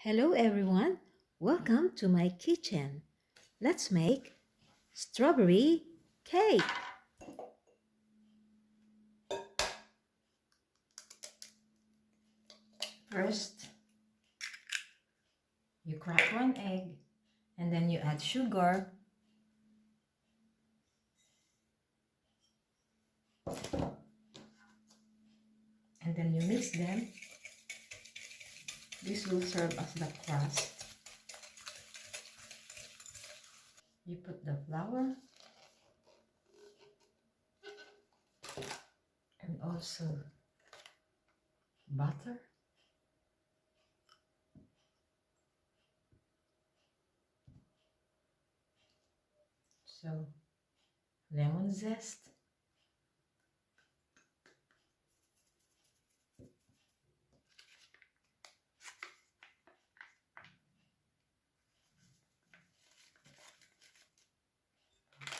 Hello everyone, welcome to my kitchen. Let's make strawberry cake. First, you crack one egg and then you add sugar. And then you mix them. This will serve as the crust. You put the flour and also butter. So, lemon zest.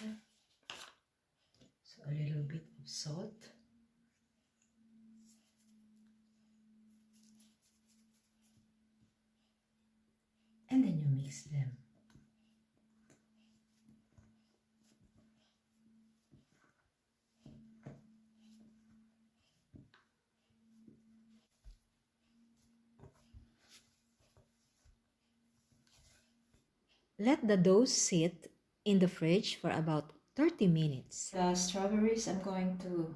Okay. So, a little bit of salt. And then you mix them. Let the dough sit in the fridge for about 30 minutes. The strawberries, I'm going to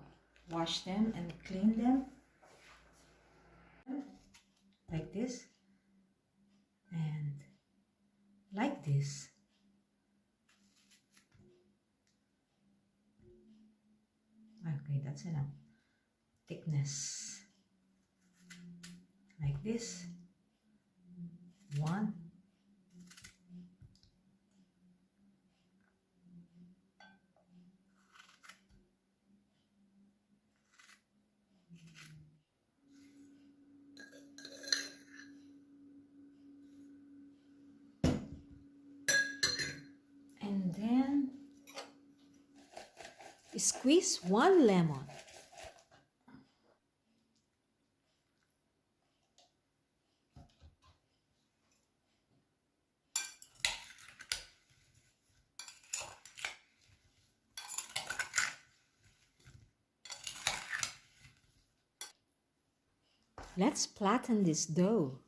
wash them and clean them. Like this. And like this. Okay, that's enough. Thickness. Like this. One. And then Squeeze one lemon. Let's flatten this dough.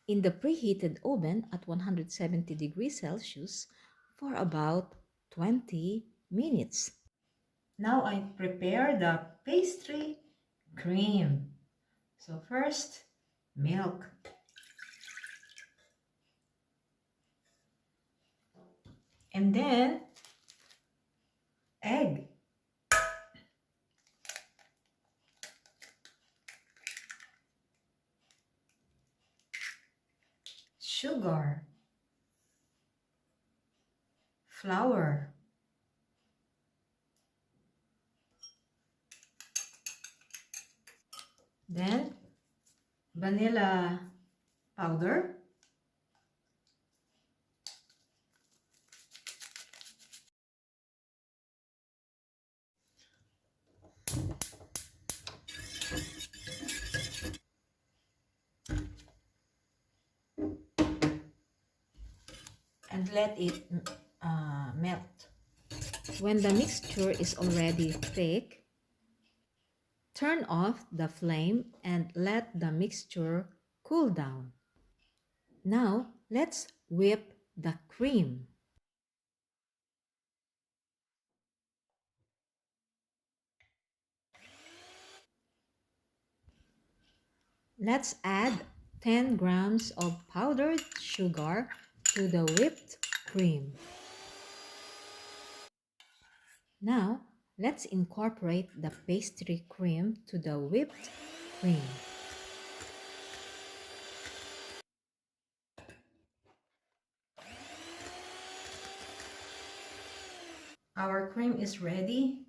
In the preheated oven at 170 degrees Celsius for about 20 minutes. now I prepare the pastry cream. So first, milk. And then, egg. Sugar. Flour. Then, vanilla powder. And let it melt. When the mixture is already thick, turn off the flame and let the mixture cool down. Now, let's whip the cream. Let's add 10 grams of powdered sugar to the whipped cream. Now, let's incorporate the pastry cream to the whipped cream. Our cream is ready.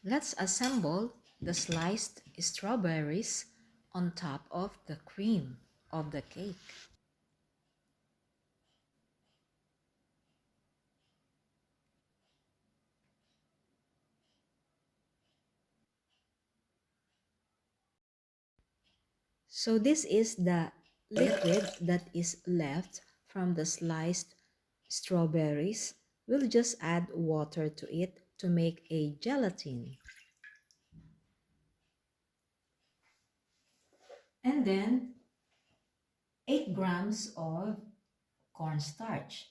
Let's assemble the sliced strawberries on top of the cream of the cake. So this is the liquid that is left from the sliced strawberries. We'll just add water to it to make a gelatin. And then 8 grams of cornstarch.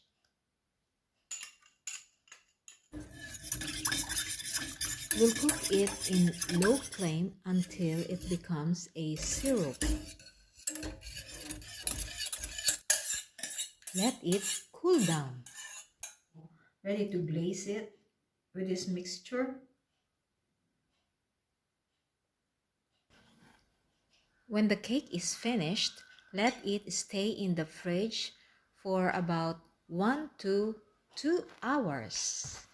We'll cook it in low flame until it becomes a syrup. Let it cool down. Ready to glaze it with this mixture. When the cake is finished, let it stay in the fridge for about 1 to 2 hours.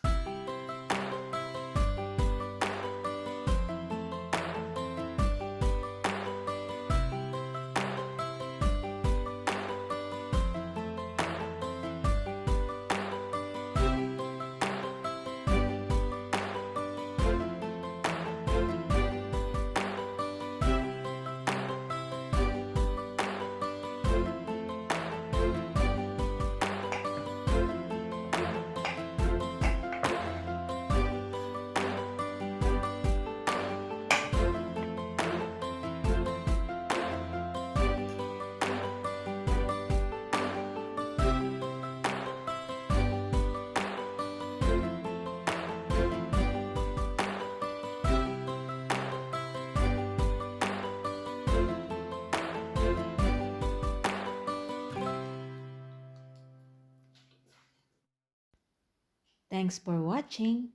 Thanks for watching.